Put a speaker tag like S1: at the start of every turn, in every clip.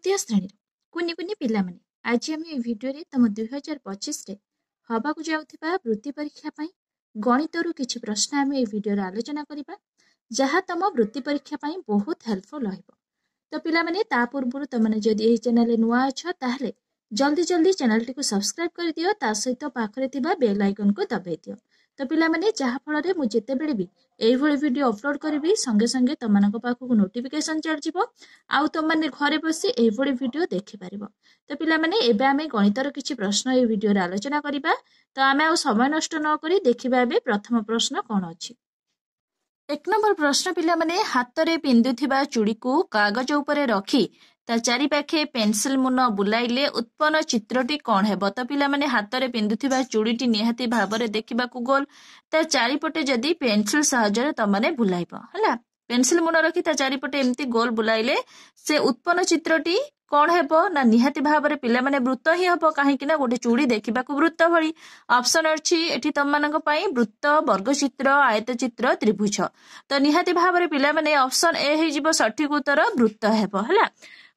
S1: तृतीय श्रेणी कुनि कुनि पिला माने आज आम ए भिडियो तुम 2025 रे हवा को जाउथिबा वृत्ति परीक्षा पई गणित रु किछि प्रश्न आम ए भिडियो आलोचना करिबा जहा तुम वृत्ति परीक्षा पई बहुत हेल्पफुल रहइबो। तो पिला माने ता पूर्व तुम माने जदि एही चैनल नुआ अछ ताहले जल्दी जल्दी चैनल टी को सब्सक्राइब कर दियो ता सहित पाखरे थिबा बेल आइकन को दबाइ दियो। तो पिला माने जहा फल रे मु जेते बेले भी एही भली वीडियो अपलोड करबी संगे संगे तमनको पाखु नोटिफिकेशन चढ़ जिवो आउ तुम माने घरे बसी एही भली वीडियो देखि परिबो। तो पिला माने एबे आमे गणितर किछि प्रश्न ए वीडियो रे आलोचना करिबा। तो आमे आउ समय नष्ट न करी देखिबा एबे प्रथम प्रश्न कोन अछि। एक नंबर प्रश्न पिला माने हाथ रे पिंदुथिबा चूड़ी को कागज उपरे रखी ता चारि पाखे पेंसिल मुन बुलाइले उत्पन्न चित्रटी कौन है। तो पिला माने हाथ रे पिंदुथिबा चूड़ीटी निहाती भाबरे देखिबाकू गोल ता चारिपटे जदि पेंसिल सहायरे तमने बुलाइबो हला पेंसिल मुन रखी ता चारिपटे एमती गोल बुलाइले से उत्पन्न चित्रटी कौन हेबो ना निहाती भाबरे पिला माने वृत्त ही हेबो काहे कि ना गोटे चूड़ी देखिबाकू वृत्त भली ऑप्शन अछि एठी तममानक पई वृत्त वर्ग चित्र आयत चित्र त्रिभुज। तो निहाती भाबरे पिला माने ऑप्शन ए हे जिवो सठिक उत्तर वृत्त हेबो हला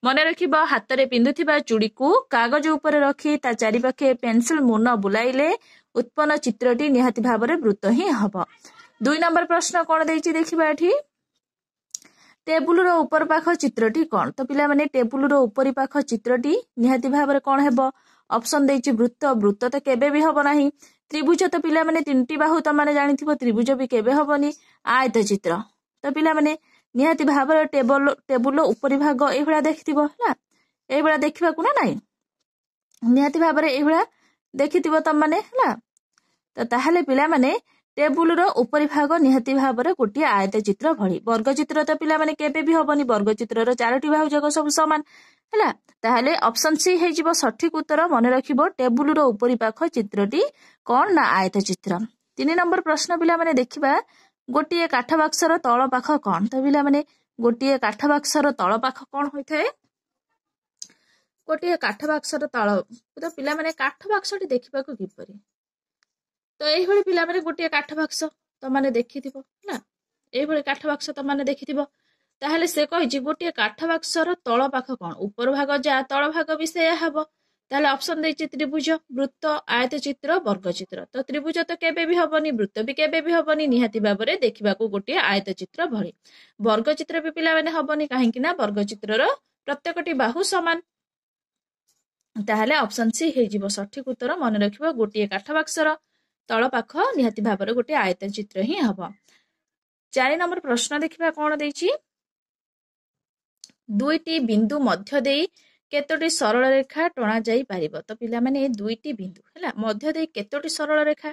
S1: मन रखिबो हाथ रे पिंदुथिबा चूड़ी को कागज ऊपर रखी ता चारि पाखे पेंसिल मुन बुलाइले उत्पन्न चित्रटी निहाती भाबरे वृत्त ही हबो। 2 नंबर प्रश्न कोन देइछि देखिबा एठी टेबुल रो ऊपर पाख चित्रटी कोन। तो पिला माने टेबुल रो ऊपरी पाख चित्रटी निहाती भाबरे कोन हेबो ऑप्शन देइछि वृत्त वृत्त तो केबे भी हबो नाही। त्रिभुज तो पिला माने तीनटी बाहु त माने जानिथिबो त्रिभुज भी केबे हबोनी। आयत चित्र तो पिला माने निहाती भाबरे टेबुल ऊपरी भाग एभला देखिथिबो हला एभला देखिबाकू ना नाही निहाती भाबरे एभला देखिथिबो त माने हला। तो ताहले पिला माने टेबुल रो ऊपरी भाग निहाती भाबरे गोटी आयत चित्र भली वर्ग चित्र तो पिला माने केबे भी हबोनी वर्ग चित्र रो चारोटी बाहु जग सब समान हला ताहले ऑप्शन सी हे जिवो सठिक उत्तर मन रखिबो टेबुल रो ऊपरी पाख चित्रटी कोन ना आयत चित्र। 3 नंबर प्रश्न पिला माने देखिबा गोटी काठ बाक्सर तळ पाख कोन। तो पिला माने गोटी काठ बाक्सर तळ पाख कोन होइथाय गोटी काठ बाक्सर तळ तो पिला माने काठ बाक्सटी देखिबाकू किपरि तो एही भली पिला माने गोटी काठ बाक्स तो माने देखिथिबो ना एही भली काठ बाक्स तो माने देखिथिबो ताहले से कहिछि गोटी काठ बाक्सर तळ पाख कोन ऊपर भाग जा तळ भाग भी से हबो ताहले ऑप्शन देछि त्रिभुज वृत्त आयत चित्र वर्ग चित्र। तो त्रिभुज तो केबे भी हबोनी वृत्त भी केबे भी हबोनी निहाती भाबरे देखिबाकू गोटी आयत चित्र भली वर्ग चित्र भी पिला माने हबोनी काहे कि ना वर्ग चित्रर प्रत्येकटी बाहु समान ताहले ऑप्शन सी हे जिवो सठिक उत्तर मन रखिबो गोटी काठ बाक्सर तळ पाख निहाती भाबरे गोटी आयत चित्र ही हबो। 4 नंबर प्रश्न देखिबा कोन देछि दुईटी बिंदु मध्य देई केतोटी सरल रेखा टणा जाई परिबो। तो पिला माने दुईटी बिंदु हला मध्य देई केतोटी सरल रेखा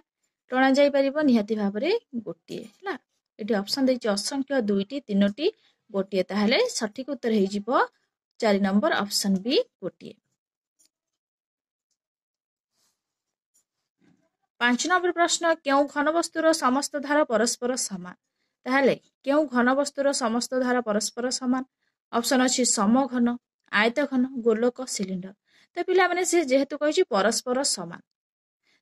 S1: टणा जाई परिबो निहाती भाबरे गोटी हला एठी ऑप्शन देछि असंख्य दुईटी तीनोटी गोटी ताहले सठिक उत्तर हे जिवो 4 नंबर ऑप्शन बी गोटी। 5 नंबर प्रश्न केउ घनवस्तुर समस्त धार परस्पर समान ताहले केउ घनवस्तुर समस्त धार परस्पर समान ऑप्शन अछि समघन आयत घन गोलक सिलिंडर। तो पिला माने से जेहेतु कहिछि परस्पर समान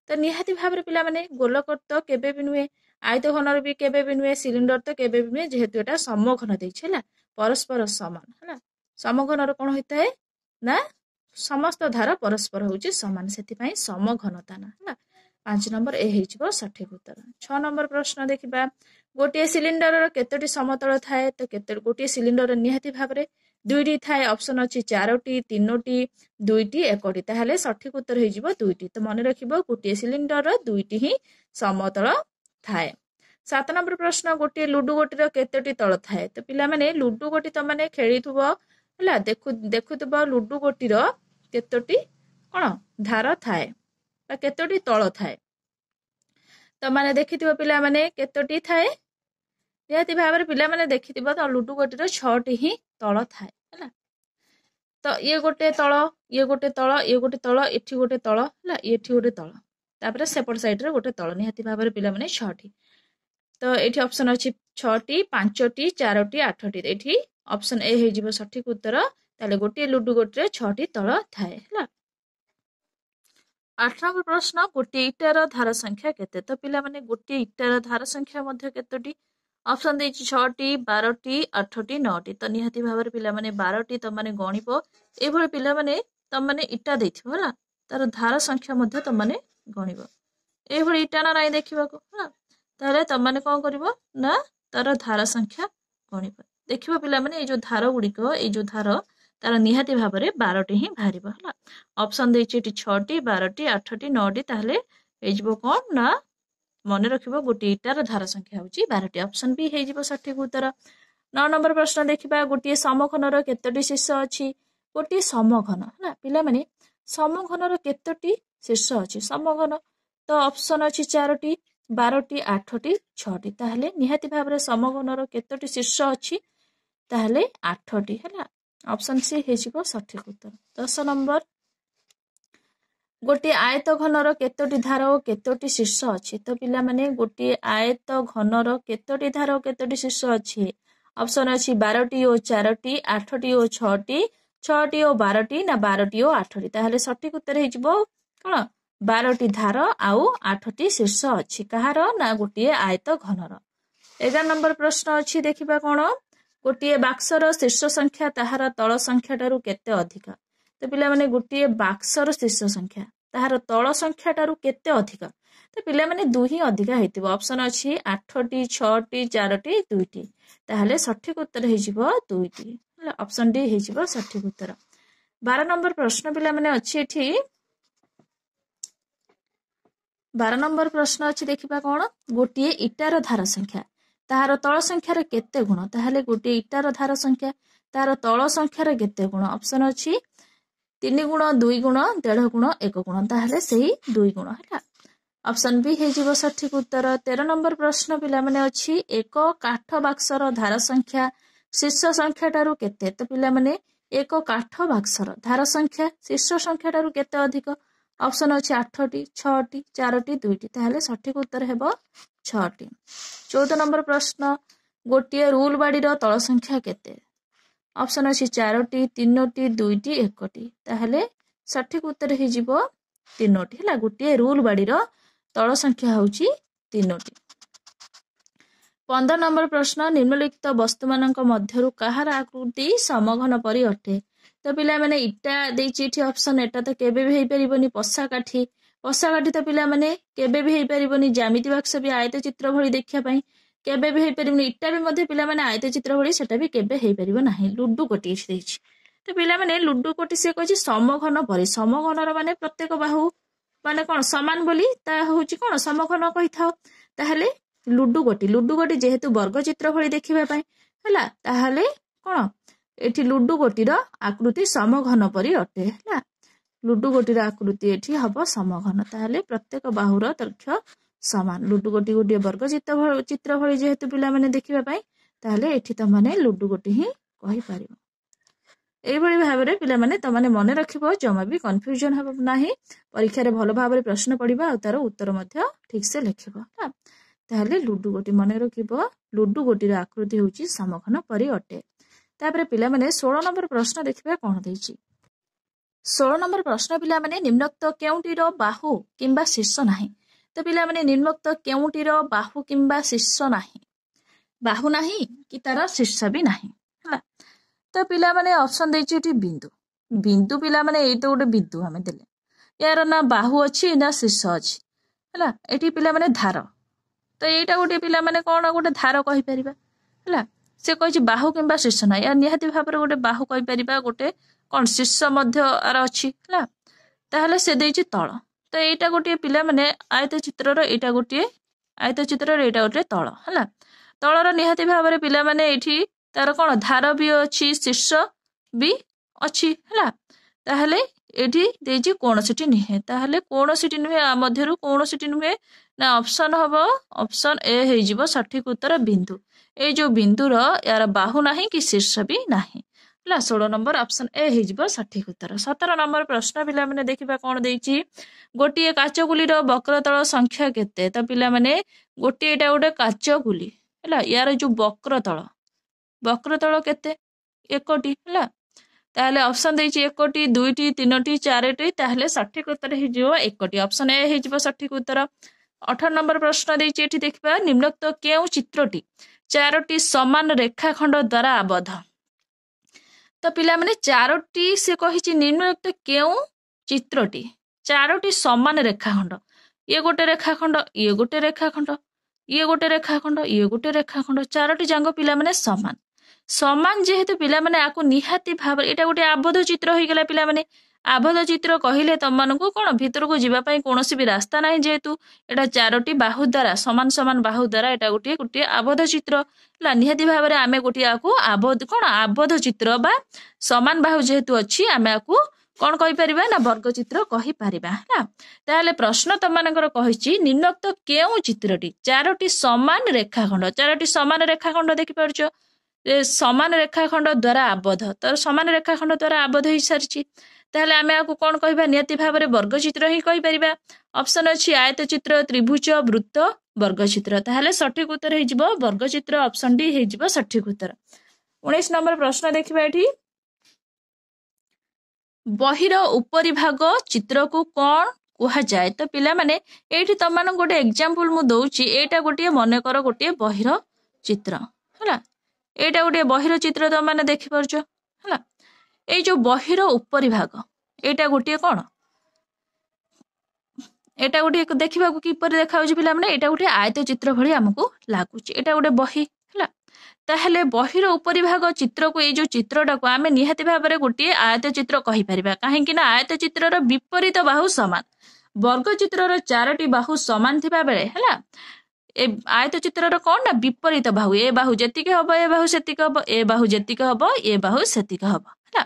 S1: तो निहाती भाबरे पिला माने गोलक तो केबे भी नुए आयत घनर भी केबे भी नुए सिलिंडर तो केबे भी नुए जेहेतु एटा समघन देछि हला परस्पर समान हला समघनर कोन होइताय ना समस्त धार परस्पर होउछि समान सेति पई समघनता ना हला 5 नंबर ए हेजिबो सठिक उत्तर। 6 नंबर प्रश्न देखिबा गोटे सिलिंडर केतोटी समतल थाए तो केतोटी गोटे सिलिंडर निहाती भाबरे दुईटी थाए ऑप्शन अछि चारोटी तीनोटी दुईटी एकोटी ताहले सठिक उत्तर हे जिवो दुईटी। तो मन रखिबो गोटे सिलिंडर दुईटी ही समतल थाए। 7 नंबर प्रश्न गोटे लुडु गोटीर केतोटी तळ थाए। तो पिला माने लुडु गोटी त माने खेलिथुबो हला देखुथुबो लुडु गोटीर केतोटी कोन धार थाए बा केतोटी तळ थाए तो माने देखिथिबो पिला माने केतोटी थाए निहाती भाबरे पिला माने देखिथिबो तो लुडु गोटीर 6टी ही तळ थाए हला तो ये गोटे तळ ये गोटे तळ ये गोटे तळ एठी गोटे तळ हला एठी गोटे तळ तापर सेपट साइड रे गोटे तळ निहाती भाबरे पिला माने 6टी तो एठी ऑप्शन अछि 6टी 5टी 4टी 8टी एठी ऑप्शन ए हे जिवो सठिक उत्तर ताले गोटे लुडु गोटीर 6टी तळ थाए हला। 8 नंबर प्रश्न गोटे इटार धार संख्या केते। तो पिला माने गोटे इटार धार संख्या मध्य केतोटी ऑप्शन देछि 6टी 12टी 8टी 9टी तो निहाती भाव में पिला माने 12टी तुम माने गणिब एभଳି पिला माने तुम माने इटा देथिबो हला तार धार संख्या मध्य तुम माने गणिब एभଳି इटा ना नाही देखिबाको हला ताले तुम माने कोन करिवो ना तार धार संख्या गणिब देखिबो पिला माने ए जो धार गुडिको ए जो धार तार निहाती भाव में 12टी ही बाहरिबो हला ऑप्शन देछि एटी 6टी 12टी 8टी 9टी ताले एजिबो कोन ना मन रखिबो गोटे इटार धार संख्या होची 12टी ऑप्शन बी हेजिबो सठिक उत्तर 9 नंबर प्रश्न देखिबा गोटे समघनर केतोटी शीर्ष अछि गोटे समघन हला पिला माने समघनर केतोटी शीर्ष अछि समघन तो ऑप्शन अछि 4टी 12टी 8टी 6टी ताहले निहाती भाव में समघनर केतोटी शीर्ष अछि ताहले 8टी हला ऑप्शन सी हेजिबो सठिक उत्तर 10 नंबर गोटे आयत घनर केतोटी धार और केतोटी शीर्ष अछि तो पिला माने गोटे आयत घनर केतोटी धार और केतोटी शीर्ष अछि ऑप्शन अछि 12टी और 4टी 8टी और 6टी 6टी और 12टी ना 12टी और 8टी ताहले सठिक उत्तर हेजिबो कोन 12टी धार आउ 8टी शीर्ष अछि कहार ना गोटे आयत घनर 11 नंबर प्रश्न अछि देखिबा कोन गोटे बाक्सर शीर्ष संख्या ताहार तळ संख्या टारु केते अधिक तो पिला माने गोटे बाक्सर शीर्ष संख्या ताहार तळ संख्या टारु केते अधिक तो पिला माने 2 ही अधिक हेतिबो ऑप्शन अछि 8टी 6टी 4टी 2टी ताहले सठिक उत्तर हेजिबो 2टी ऑप्शन डी हेजिबो सठिक उत्तर 12 नंबर प्रश्न पिला माने अछि एठी 12 नंबर प्रश्न अछि देखिबा कोन गोटे इटार धार संख्या ताहार तळ संख्या रे केते गुण ताहले गोटे इटार धार संख्या तार तळ संख्या रे केते गुण ऑप्शन अछि 3 गुण 2 गुण 1.5 गुण 1 गुण ताहले सही 2 गुण हला ऑप्शन बी हेजिबो सठिक उत्तर 13 नंबर प्रश्न पिला माने अछि एक काठ बाक्सर धार संख्या शीर्ष संख्या टारु केते तो पिला माने एक काठ बाक्सर धार संख्या शीर्ष संख्या टारु केते अधिक ऑप्शन अछि 8टी 6टी 4टी 2टी ताहले सठिक उत्तर हेबो 6टी 14 नंबर प्रश्न गोटे रूल बाड़ी रो तळ संख्या केते ऑप्शन अछि 4टी 3टी 2टी 1टी ताहले सठिक उत्तर हे जिवो 3टी हला गोटे रूल बाड़ी रो तळ संख्या होची 3टी 15 नंबर प्रश्न निम्नलिखित वस्तु मानक मध्यरु कहार आकृति समघन परि अटे तो पिला माने इटा देछि एठी ऑप्शन एटा तो केबे भी हेई परिबोनी पस्सा काठी तो पिला माने केबे भी हेई परिबोनी ज्यामिति बक्स भी आयत चित्र भଳି देखिया पई केबे भी हेई परिबोनी इटा भी मध्ये पिला माने आयत चित्र भଳି सेटा भी केबे हेई परिबो नाही लुडु कोटी देछि तो पिला माने लुडु कोटी से कहछि समघन परि समघनर माने प्रत्येक बाहु माने कोन समान बोली ता होछि कोन समघन कहि थाओ ताहले लुडु गोटी जेहेतु वर्ग चित्र भଳି देखिबा पई हला ताहले कोन एठी लुडु गोटीर आकृति समघन परि अटे हला लुडु गोटीर आकृति एठी हबो समघन ताहले प्रत्येक बाहुर दैर्घ्य समान लुडु गोटी गोटी वर्ग चित्र भଳି जेहेतु पिला माने देखिबा पई ताहले एठी त माने लुडु गोटी ही कहि पारिबो एई भଳି भाबरे पिला माने त माने मने रखिबो जमा भी कंफ्यूजन हबो नाही परीक्षा रे भलो भाबरे प्रश्न पढिबा आ तार उत्तर मध्य ठीक से लिखिबो हला ताहले लुडु गोटी मने रखिबो लुडु गोटीर आकृति होची समघन परि अटे तापरे पिला माने 16 नंबर प्रश्न देखिबा कोन देछि 16 नंबर प्रश्न पिला माने निम्नोक्त केउटीर बाहु किंबा शीर्ष नाही तो पिला माने निम्नोक्त केउटीर बाहु किंबा शीर्ष नाही बाहु नाही कि तार शीर्ष भी नाही हला तो पिला माने ऑप्शन देछि एठी बिंदु बिंदु पिला माने एई तो गोटे बिंदु हमें देले यार ना बाहु अछि ना शीर्ष अछि हला एठी पिला माने धार तो एटा गोटे पिला माने कोन गोटे धार कहि परिबा हला से कहि बाहु किंबा शीर्ष ना या निहाती भाबरे गोटे बाहु कहि परिबा गोटे कोन शीर्ष मध्य आर अछि हला ताहले से देछि तळ तो एटा गोटे पिला माने आयत चित्रर एटा गोटे आयत चित्रर एटा गोटे तळ हला तळर निहाती भाबरे पिला माने एठी तार कोन धार भी अछि शीर्ष भी अछि हला ताहले एठी देछि कोनसिटी निहे ताहले कोनसिटी नुहे आ मध्यरु कोनसिटी नुहे ना ऑप्शन हबो ऑप्शन ए हे जिवो सठिक उत्तर बिंदु ए जो बिंदुर यार बाहु नाही कि शीर्ष भी नाही हला 16 नंबर ऑप्शन ए हे जिवो सठिक उत्तर 17 नंबर प्रश्न पिला माने देखिबा कोन देछि गोटिए काचगुलीर वक्रतल संख्या केते तो पिला माने गोटिए एटा गोटे काचगुली हला यार जो वक्रतल केते 1टी हला ताहले ऑप्शन देछि 1टी 2टी 3टी 4टी ताहले सठिक उत्तर हे जिवो 1टी ऑप्शन ए हे जिवो सठिक उत्तर 18 नंबर प्रश्न देछि एठी देखिबा निम्नोक्त केउ चित्रटी चारोटी समान रेखाखंड द्वारा आबद्ध। तो पिला माने चारोटी से कही निम्नलिखित केउ चित्रटी चारोटी समान रेखाखंड ये गोटे रेखाखंड ये गोटे रेखाखंड ये गोटे रेखाखंड ये गोटे रेखाखंड चारोटी जांग पिला माने समान समान जेहेतु पिला माने आकु निहाती भाव एटा गोटे आबद्ध चित्र हो गला पिला माने आबद्ध चित्र कहले तमनको कोन भीतर को जीवा पई कोनोसी भी रास्ता नाही जेहेतु एटा चारोटी बाहु द्वारा समान समान बाहु द्वारा एटा गोटे गोटे आबद्ध चित्र ला निहाती भाव रे आमे गोटे आकु आबद्ध कोन आबद्ध चित्र बा समान बाहु जेहेतु अछि आमे आकु कौन कहि परिबा ना वर्ग चित्र कहि परिबा है ताले प्रश्न तमनकर कहिछि निम्नोक्त केउ चित्रटी चारोटी समान रेखाखंड देखि परछो समान रेखाखंड द्वारा आबद्ध तो समान रेखाखंड द्वारा आबद्ध हो सारी ताले आमे आकु कौन कहिबा नियति भाव रे वर्ग चित्र ही कहि परिबा ऑप्शन अछि आयत चित्र त्रिभुज वृत्त वर्ग चित्र ताले सठिक उत्तर हे जिवो वर्ग चित्र ऑप्शन डी हे जिवो सठिक उत्तर 19 नंबर प्रश्न देखिबा एठी बहिर उपरी भाग चित्र को कौन कुहा जाए तो पिला माने एठी तमान गोटे एग्जांपल मु दउची एटा गोटे मने कर गोटे बहिर चित्र हला एटा गोटे बहिर चित्र त माने देखि परछो हला ए जो बहिर उपरी भाग एटा गोटे कोन एटा गोटे देखिबा को किपर देखाउची पिला माने एटा गोटे आयत चित्र भली हमकु लागुची एटा गोटे बही हला ताहले बहिर उपरी भाग चित्र को ये जो चित्रटा को आमे निहाती भाव रे गोटे आयत चित्र कहि परिबा काहे कि ना आयत चित्रर विपरीत बाहु समान वर्ग चित्रर चारोटी बाहु समान थिबा बेले हला ए आयत चित्रर कोन ना विपरीत बाहु ए बाहु जेतिके हबो ए बाहु सेतिके हबो ए बाहु जेतिके हबो ए बाहु सेतिके हबो हला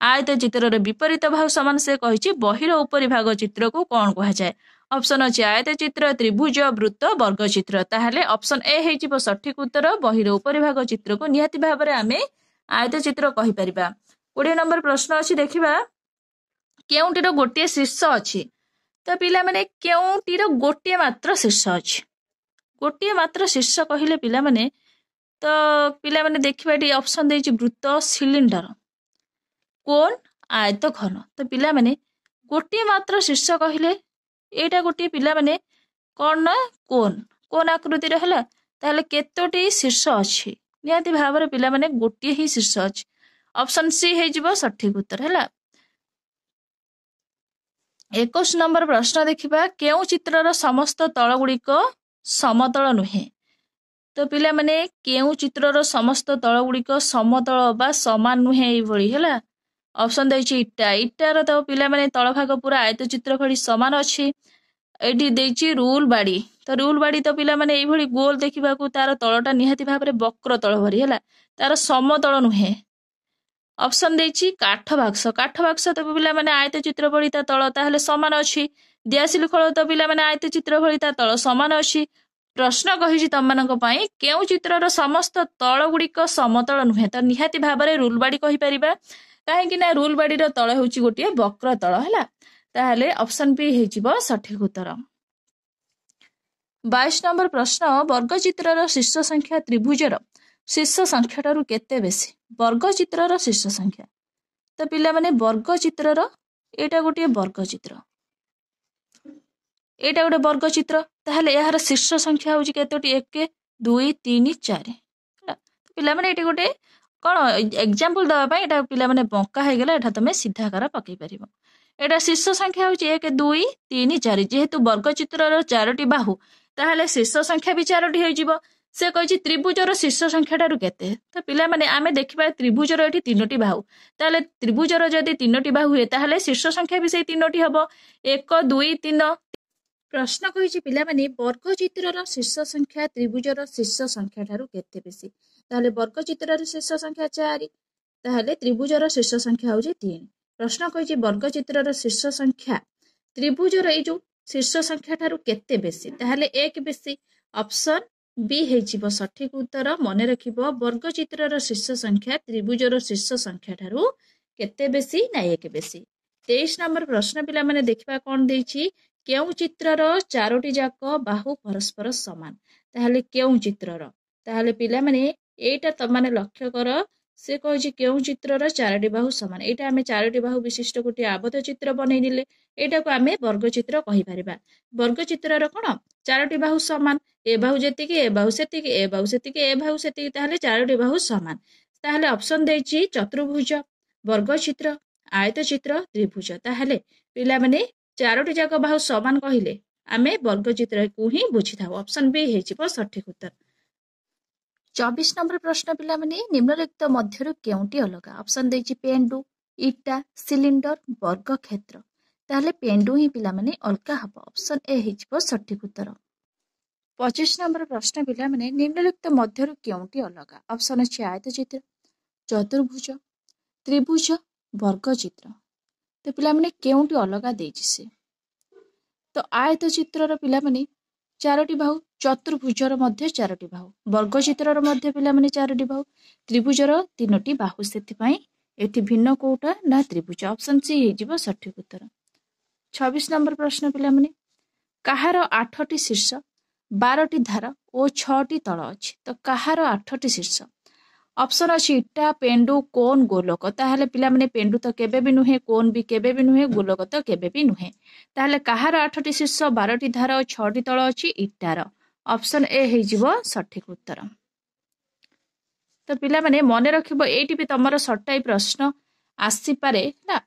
S1: आयत चित्रर विपरीत बाहु समान से कहिछि बहिर उपरी भाग चित्र को कोन कहा जाय ऑप्शन अछि आयत चित्र त्रिभुज वृत्त वर्ग चित्र ताहले ऑप्शन ए हे जिवो सठिक उत्तर बहिर उपरी भाग चित्र को निहाती भाव रे आमे आयत चित्र कहि परिबा 20 नंबर प्रश्न अछि देखिबा केउंटीर गोटे शीर्ष अछि तो पिला माने केउंटीर गोटे मात्र शीर्ष अछि गोटे मात्र शीर्ष कहिले पिला माने तो पिला माने देखिबा डी ऑप्शन देछि वृत्त सिलिंडर कोन आयत घन तो पिला माने गोटे मात्र शीर्ष कहिले एटा गोटे पिला माने कोन ना कोन कोन आकृति रे हला ताले केतोटी शीर्ष अछि निहाती भाव रे पिला माने गोटे ही शीर्ष अछि ऑप्शन सी हे जिवो सठिक उत्तर हला 21 नंबर प्रश्न देखिबा केउ चित्रर समस्त तळ गुड़िक समतल नुहे तो पिला माने केउ चित्रर समस्त तळ गुड़िक समतल बा समान नुहे एई भଳି हला ऑप्शन देछि इटा इटार तो पिला माने तळ भाग पूरा आयत चित्र भଳି समान अछि एठी देछि रूल बाड़ी तो रूल बाड़ी तो पिला माने एई भଳି गोल देखिबा को तार तळटा निहाती भाव रे वक्र तळ भरी हला तार समतल नुहे ऑप्शन देछि काठ बाक्स तो पिला माने आयत चित्र भଳି ता तळ ताहले समान अछि दियासिल खळ तो पिला माने आयत चित्र भଳି ता तळ समान अछि प्रश्न कहिछि तमनक पई केउ चित्रर समस्त तळ गुड़िक समतल नुहे तो निहाती भाव रे रूल बाड़ी कहि परिबा काहे कि ना रूल बाड़ी रो तळ होछि गोटे वक्र तळ हला ताहले ऑप्शन बी हे जिवो सठिक उत्तर 22 नंबर प्रश्न वर्ग चित्रर शीर्ष संख्या त्रिभुजर शीर्ष संख्या ठारू केते बेसी वर्ग चित्रर शीर्ष संख्या तो पिला माने वर्ग चित्रर एटा गोटे वर्ग चित्र एटा गोटे वर्ग चित्र ताहले यार शीर्ष संख्या होछि केतोटी 1 2 3 4 हला पिला माने एटी गोटे कोन एग्जांपल दवा पई एटा पिला माने बंका हे गेला एटा तमे सीधा कर पकई परिबो एटा शीर्ष संख्या होछि 1 2 3 4 जेहेतु वर्ग चित्रर चारोटी बाहु ताहले शीर्ष संख्या भी चारोटी होई जिवो से कहिछि त्रिभुजर शीर्ष संख्या ठारू केते तो पिला माने आमे देखिबा त्रिभुजर एठी तीनोटी बाहु ताहले त्रिभुजर जदी तीनोटी बाहु हुए ताहले शीर्ष संख्या भी सेही तीनोटी हबो 1 2 3 प्रश्न कहिछि पिला माने वर्ग चित्रर शीर्ष संख्या त्रिभुजर शीर्ष संख्या ठारू केते बेसी ताहले वर्ग चित्रर शीर्ष संख्या 4 ताहले त्रिभुजर शीर्ष संख्या होछि 3 प्रश्न कहिछि वर्ग चित्रर शीर्ष संख्या त्रिभुजर ए जो शीर्ष संख्या ठारू केते बेसी ताहले 1 बेसी ऑप्शन बी हे जिवो सठिक उत्तर मने रखिबो वर्ग चित्रर शीर्ष संख्या त्रिभुजर शीर्ष संख्या ठारू केते बेसी ना 1 बेसी 23 नंबर प्रश्न पिला माने देखिबा कोन देछि केउ चित्रर चारोटी जाक बाहु परस्पर समान ताहले केउ चित्रर ताहले पिला माने एटा त माने लक्ष्य कर से कहे केउ चित्रर चारोटी बाहु समान एटा आमे चारोटी बाहु विशिष्ट गोटे आबद्ध चित्र बनैले एटा को आमे वर्ग चित्र कहि परिबा। वर्ग चित्रर कोन चारोटी बाहु समान ए बाहु जेतिकी ए बाहु सेतिकी ए बाहु सेतिकी ए बाहु सेतिकी ताहले चारोटी बाहु समान। ताहले ऑप्शन देछि चतुर्भुज वर्ग चित्र आयत चित्र त्रिभुज। ताहले पिला माने चारोटी जाक बाहु समान कहिले आमे वर्ग चित्र को ही बुझी थाउ। ऑप्शन बी हेजिबो सठिक उत्तर। 24 नंबर प्रश्न पिला माने निम्नलिखित मध्यरु केउंटी अलगा। ऑप्शन देछि पेंडु इटा सिलिंडर वर्ग क्षेत्र। ताहले पेंडु ही पिला माने अलगा हबो। ऑप्शन ए हेजिबो सठिक उत्तर। 25 नंबर प्रश्न पिला माने निम्नलिखित मध्यरु केउंटी अलगा। ऑप्शन अछि आयत चित्र चतुर्भुज त्रिभुज वर्ग चित्र। तो पिला माने केउंटी अलगा देछि से तो आयत चित्रर पिला माने चारोटी बाहु चतुर्भुजर मध्य चारोटी बाहु वर्ग चित्रर मध्य पिला माने चारोटी बाहु त्रिभुजर तीनोटी बाहु सेति पई एठी भिन्न कोटा ना त्रिभुज। ऑप्शन सी हेजिबो सठिक उत्तर। 26 नंबर प्रश्न पिला माने काहार 8टी शीर्ष 12टी धार और 6टी तल अछि तो काहार 8टी शीर्ष। ऑप्शन अछि इटा पेंडु कोन गोलक। ताहले पिला माने पेंडु तो केबे भी नुहे कोन भी केबे भी नुहे गोलक तो केबे भी नुहे। ताहले काहार 8टी शीर्ष 12टी धार और 6टी तल अछि इटार। ऑप्शन ए हेजिबो सठिक उत्तर। तो पिला माने मने रखिबो एटी भी तमरो सटाई प्रश्न आसी पारे ना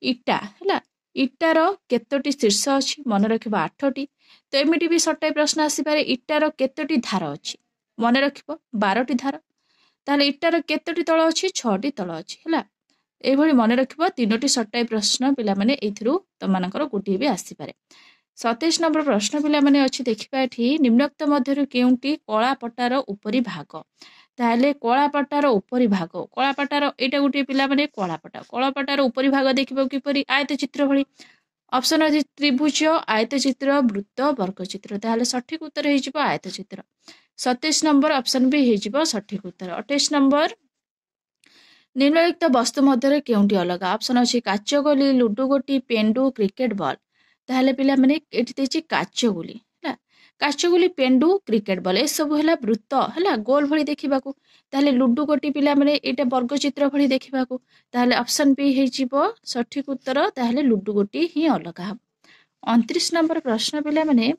S1: इटा हैला इटार केतोटी शीर्ष अछि मने रखिबो 8टी। तो एमिटी भी सटाई प्रश्न आसी पारे इटार केतोटी धार अछि मने रखिबो 12टी धार। ताहले इटार केतोटी तल अछि 6टी तल अछि हैला ए भली मने रखिबो तीनोटी सटाई प्रश्न पिला माने एथिरु तमानकर गोटी भी आसी पारे। 27 नंबर प्रश्न पिला माने अछि देखिबा एठी निम्नलिखित मध्यरु केउंटी कळा पट्टार उपरि भाग। ताहले कळा पट्टार उपरि भाग कळा पट्टार एटा गोटी पिला माने कळा पट्टार उपरि भाग देखिबो किपरि आयत चित्र भली। ऑप्शन अछि त्रिभुज आयत चित्र वृत्त वर्ग चित्र। ताहले सठिक उत्तर हेजिबो आयत चित्र। 27 नंबर ऑप्शन बी हेजिबो सठिक उत्तर। 28 नंबर निम्नलिखित वस्तु मध्य केउंटी अलगा। ऑप्शन अछि काच गोली लुडो गोटी पेंडु क्रिकेट बॉल। ताहले पिला माने एठी देछि काच गोली हैला काच गोली पेंडु क्रिकेट बॉल ए सब हैला वृत्त हैला गोल भली देखिबाकू। ताहले लुडो गोटी पिला माने एटा वर्ग चित्र भली देखिबाकू। ताहले ऑप्शन बी हेजिबो सठिक उत्तर। ताहले लुडो गोटी ही अलगा हबो। 29 नंबर प्रश्न पिला माने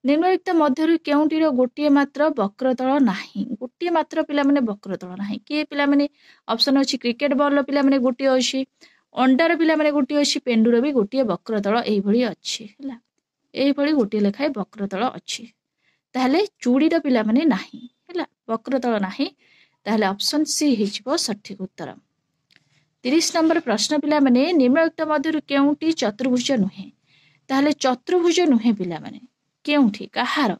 S1: निम्नलिखित मध्यरु केउंटीर गोटिए मात्र वक्रतल नाही। गोटिए मात्र पिला माने वक्रतल नाही के पिला माने ऑप्शन अछि क्रिकेट बॉल पिला माने गोटिए अछि अंडार पिला माने गोटिए अछि पेंडुर भी गोटिए वक्रतल एई भली अछि हैला एई भली गोटिए लेखाय वक्रतल अछि। ताहले चूड़ीर पिला माने नाही हैला वक्रतल नाही। ताहले ऑप्शन सी हेजिबो सठिक उत्तर। 30 नंबर प्रश्न पिला माने निम्नलिखित मध्यरु केउंटी चतुर्भुज नुहे। ताहले चतुर्भुज नुहे पिला माने केउंठी काहार।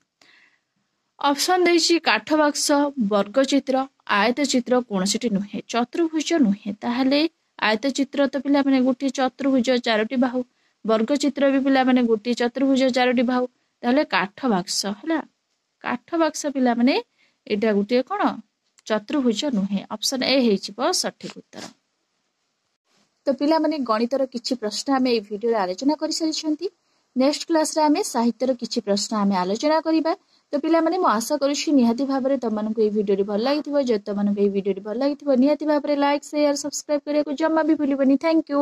S1: ऑप्शन देछि काठ बाक्स वर्ग चित्र आयत चित्र कोनसिटी नुहे चतुर्भुज नुहे। ताहले आयत चित्र तो पिला माने गोटी चतुर्भुज चारोटी बाहु वर्ग चित्र भी पिला माने गोटी चतुर्भुज चारोटी बाहु। ताहले काठ बाक्स हैला काठ बाक्स पिला माने एटा गोटी कोन चतुर्भुज नुहे। ऑप्शन ए हेजिबो सठिक उत्तर। तो पिला माने गणितर किछि प्रश्न आमे ए वीडियो रे आलोचना करि सरिछंती। नेक्स्ट क्लास रे आमे साहित्यर किछि प्रश्न आमे आलोचना करिबा। तो पिला माने मो आशा करूछि निहाती भाबरे तमनकु ए वीडियो रे भल लागिथिबो जे तमनकु ए वीडियो रे भल लागिथिबो निहाती भाबरे लाइक शेयर सब्सक्राइब करिया को जम्मा भी भूलिबनी। Thank you.